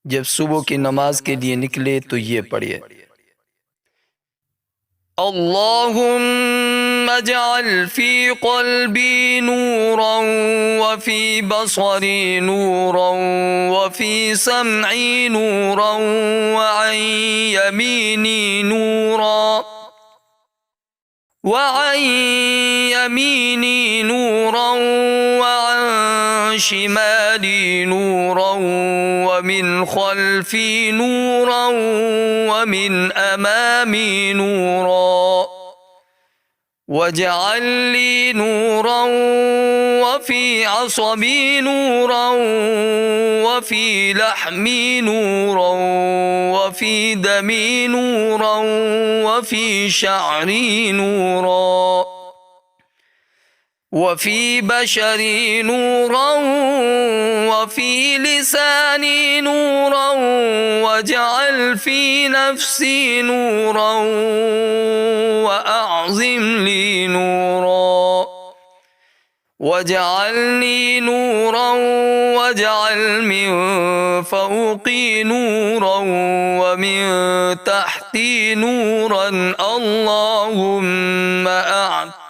जब सुबह की नमाज के लिए निकले तो ये पढ़िए, अल्लाहुम्मा जअल फी क़ल्बी नूरन व फी बसरी नूरन व फी समई नूरन व अन यमीनी नूरन وعن يميني نورا وعن شمالي نورا ومن خلفي نورا ومن أمامي نورا واجعل لي نورا وفي عصبي نورا وفي لحمي نورا وفي دمي نورا وفي شعري نورا وفي بشري نورا وفي لساني نورا واجعل في نفسي نورا وأعظم لي نورا واجعلني نورا واجعل من فوقي نورا ومن تحتي نورا اللهم أعطني